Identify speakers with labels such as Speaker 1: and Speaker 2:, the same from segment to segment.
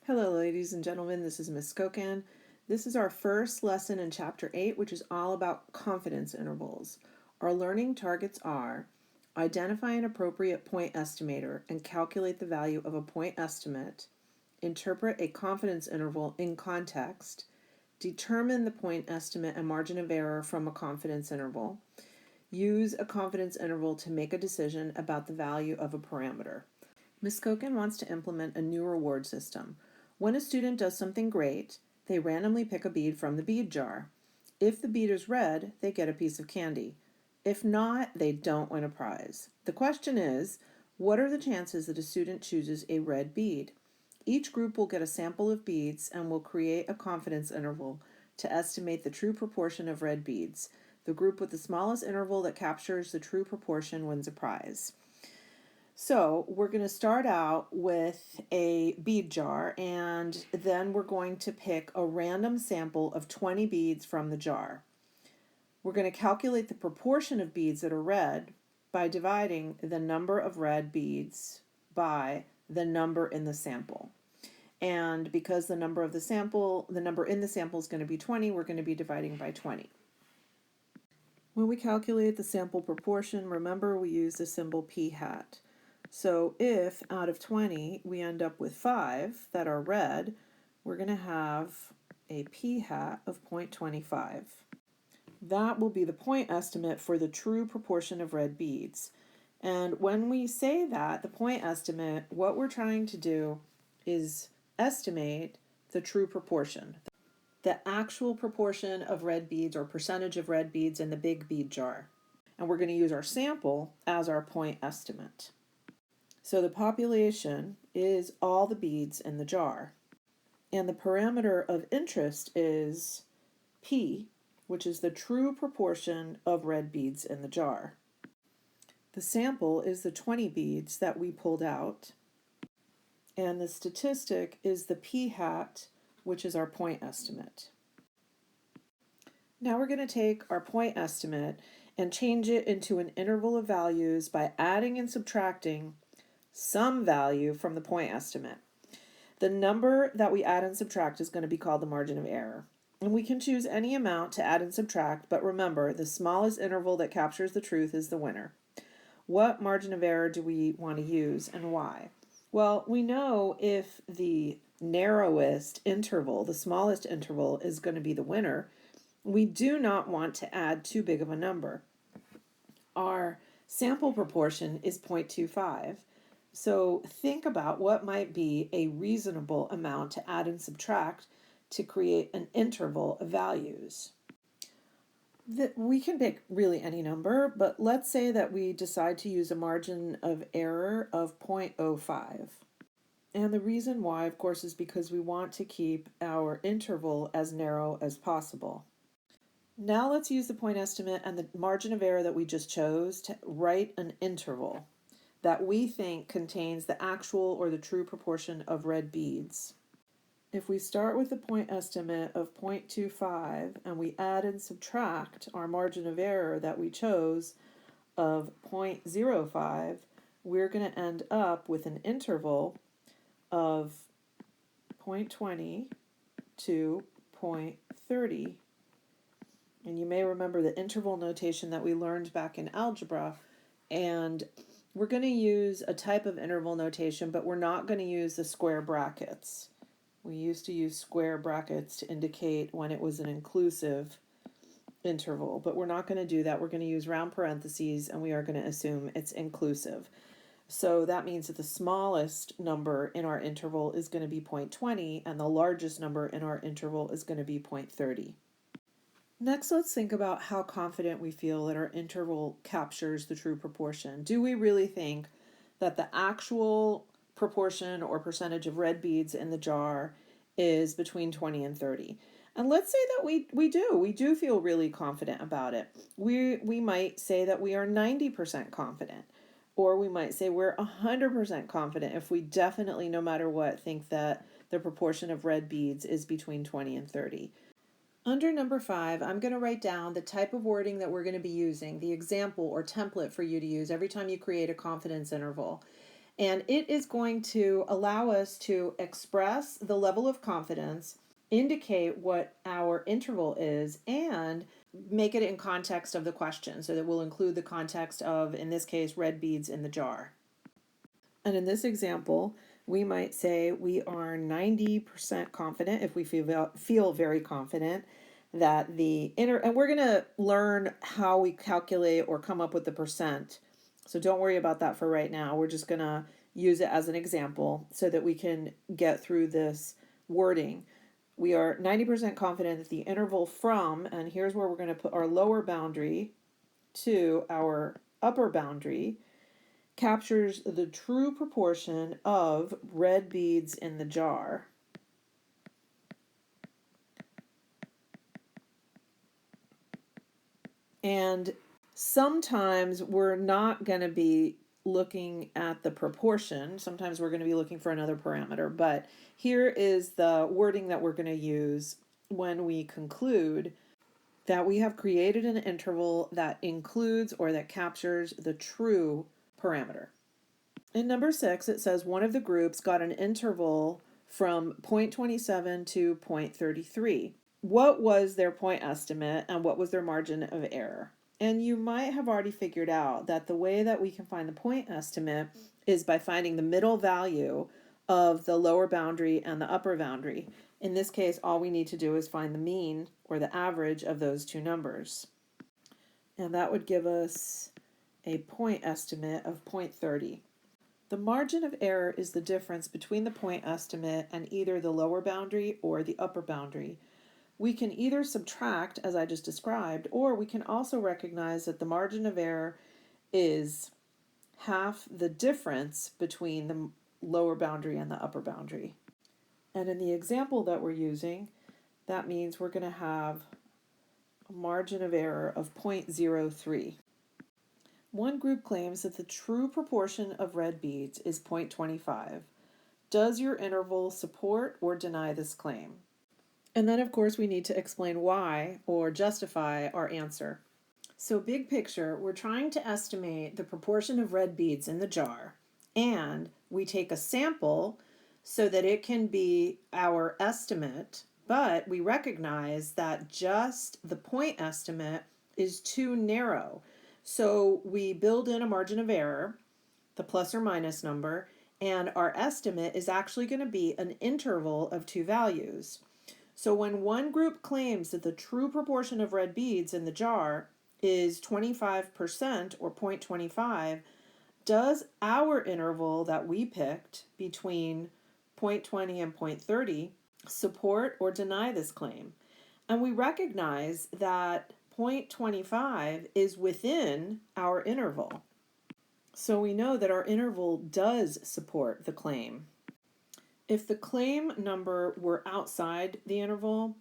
Speaker 1: Hello, ladies and gentlemen. This is Miss Skokan. This is our first lesson in Chapter 8, which is all about confidence intervals. Our learning targets are identify an appropriate point estimator and calculate the value of a point estimate, interpret a confidence interval in context, determine the point estimate and margin of error from a confidence interval, use a confidence interval to make a decision about the value of a parameter. Ms. Skokan wants to implement a new reward system. When a student does something great, they randomly pick a bead from the bead jar. If the bead is red, they get a piece of candy. If not, they don't win a prize. The question is, what are the chances that a student chooses a red bead? Each group will get a sample of beads and will create a confidence interval to estimate the true proportion of red beads. The group with the smallest interval that captures the true proportion wins a prize. So we're going to start out with a bead jar, and then we're going to pick a random sample of 20 beads from the jar. We're going to calculate the proportion of beads that are red by dividing the number of red beads by the number in the sample. And because the number in the sample is going to be 20, we're going to be dividing by 20. When we calculate the sample proportion, remember we use the symbol p hat. So if out of 20 we end up with 5 that are red, we're going to have a p hat of 0.25. That will be the point estimate for the true proportion of red beads. And when we say that, the point estimate, what we're trying to do is estimate the true proportion, the actual proportion of red beads or percentage of red beads in the big bead jar. And we're going to use our sample as our point estimate. So the population is all the beads in the jar. And the parameter of interest is P, which is the true proportion of red beads in the jar. The sample is the 20 beads that we pulled out. And the statistic is the P hat, which is our point estimate. Now we're going to take our point estimate and change it into an interval of values by adding and subtracting some value from the point estimate. The number that we add and subtract is going to be called the margin of error. And we can choose any amount to add and subtract, but remember, the smallest interval that captures the truth is the winner. What margin of error do we want to use and why? Well, we know if the narrowest interval, the smallest interval, is going to be the winner, we do not want to add too big of a number. Our sample proportion is 0.25. So think about what might be a reasonable amount to add and subtract to create an interval of values. We can pick really any number, but let's say that we decide to use a margin of error of 0.05. And the reason why, of course, is because we want to keep our interval as narrow as possible. Now let's use the point estimate and the margin of error that we just chose to write an interval that we think contains the actual or the true proportion of red beads. If we start with the point estimate of 0.25 and we add and subtract our margin of error that we chose of 0.05, we're going to end up with an interval of 0.20 to 0.30. And you may remember the interval notation that we learned back in algebra, and we're going to use a type of interval notation, but we're not going to use the square brackets. We used to use square brackets to indicate when it was an inclusive interval, but we're not going to do that. We're going to use round parentheses, and we are going to assume it's inclusive. So that means that the smallest number in our interval is going to be 0.20, and the largest number in our interval is going to be 0.30. Next, let's think about how confident we feel that our interval captures the true proportion. Do we really think that the actual proportion or percentage of red beads in the jar is between 20 and 30? And let's say that we do feel really confident about it. We might say that we are 90% confident, or we might say we're 100% confident if we definitely, no matter what, think that the proportion of red beads is between 20 and 30. Under number 5, I'm going to write down the type of wording that we're going to be using, the example or template for you to use every time you create a confidence interval. And it is going to allow us to express the level of confidence, indicate what our interval is, and make it in context of the question. So that we'll include the context of, in this case, red beads in the jar. And in this example, we might say we are 90% confident, if we feel very confident, that and we're going to learn how we calculate or come up with the percent. So don't worry about that for right now. We're just going to use it as an example so that we can get through this wording. We are 90% confident that the interval from, and here's where we're going to put our lower boundary, to our upper boundary, captures the true proportion of red beads in the jar. And sometimes we're not going to be looking at the proportion. Sometimes we're going to be looking for another parameter. But here is the wording that we're going to use when we conclude that we have created an interval that includes or that captures the true parameter. In number 6, it says one of the groups got an interval from 0.27 to 0.33. What was their point estimate and what was their margin of error? And you might have already figured out that the way that we can find the point estimate is by finding the middle value of the lower boundary and the upper boundary. In this case, all we need to do is find the mean or the average of those two numbers. And that would give us a point estimate of 0.30. The margin of error is the difference between the point estimate and either the lower boundary or the upper boundary. We can either subtract, as I just described, or we can also recognize that the margin of error is half the difference between the lower boundary and the upper boundary. And in the example that we're using, that means we're going to have a margin of error of 0.03. One group claims that the true proportion of red beads is 0.25. Does your interval support or deny this claim? And then, of course, we need to explain why or justify our answer. So big picture, we're trying to estimate the proportion of red beads in the jar, and we take a sample so that it can be our estimate, but we recognize that just the point estimate is too narrow. So we build in a margin of error, the plus or minus number, and our estimate is actually going to be an interval of two values. So when one group claims that the true proportion of red beads in the jar is 25% or 0.25, does our interval that we picked between 0.20 and 0.30 support or deny this claim? And we recognize that 0.25 is within our interval. So we know that our interval does support the claim. If the claim number were outside the interval,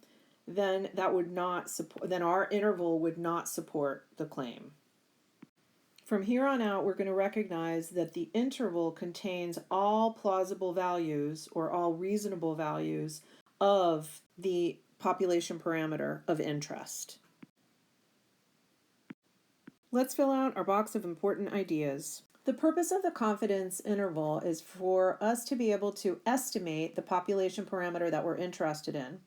Speaker 1: then that would not support, then our interval would not support the claim. From here on out, we're going to recognize that the interval contains all plausible values or all reasonable values of the population parameter of interest. Let's fill out our box of important ideas. The purpose of the confidence interval is for us to be able to estimate the population parameter that we're interested in.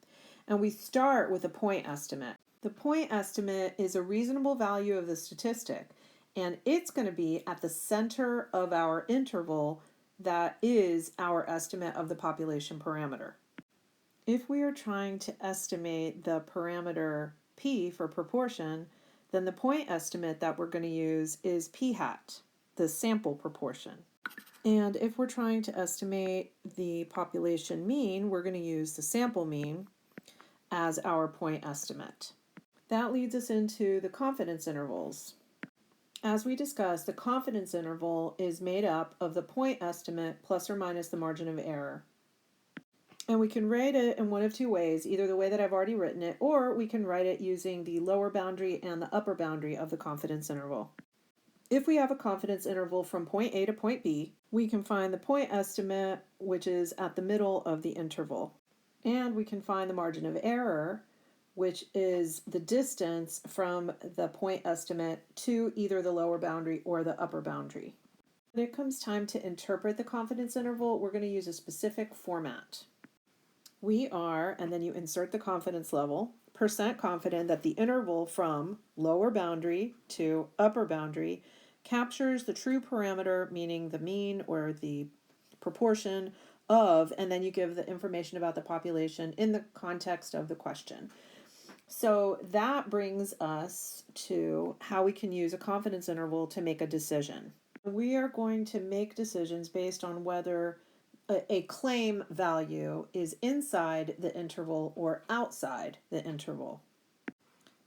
Speaker 1: And we start with a point estimate. The point estimate is a reasonable value of the statistic, and it's going to be at the center of our interval that is our estimate of the population parameter. If we are trying to estimate the parameter p for proportion, then the point estimate that we're going to use is p hat, the sample proportion. And if we're trying to estimate the population mean, we're going to use the sample mean as our point estimate. That leads us into the confidence intervals. As we discussed, the confidence interval is made up of the point estimate plus or minus the margin of error. And we can write it in one of two ways, either the way that I've already written it, or we can write it using the lower boundary and the upper boundary of the confidence interval. If we have a confidence interval from point A to point B, we can find the point estimate, which is at the middle of the interval. And we can find the margin of error, which is the distance from the point estimate to either the lower boundary or the upper boundary. When it comes time to interpret the confidence interval, we're going to use a specific format. We are, and then you insert the confidence level, percent confident that the interval from lower boundary to upper boundary captures the true parameter, meaning the mean or the proportion of, and then you give the information about the population in the context of the question. So that brings us to how we can use a confidence interval to make a decision. We are going to make decisions based on whether a claim value is inside the interval or outside the interval,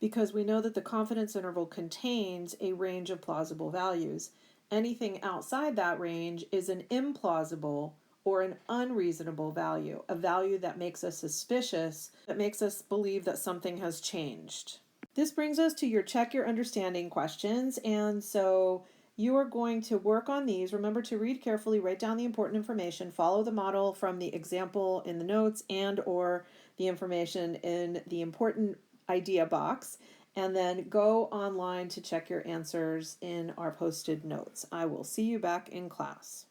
Speaker 1: because we know that the confidence interval contains a range of plausible values. Anything outside that range is an implausible or an unreasonable value, a value that makes us suspicious, that makes us believe that something has changed. This brings us to your check your understanding questions, and so you are going to work on these. Remember to read carefully, write down the important information, follow the model from the example in the notes and or the information in the important idea box, and then go online to check your answers in our posted notes. I will see you back in class.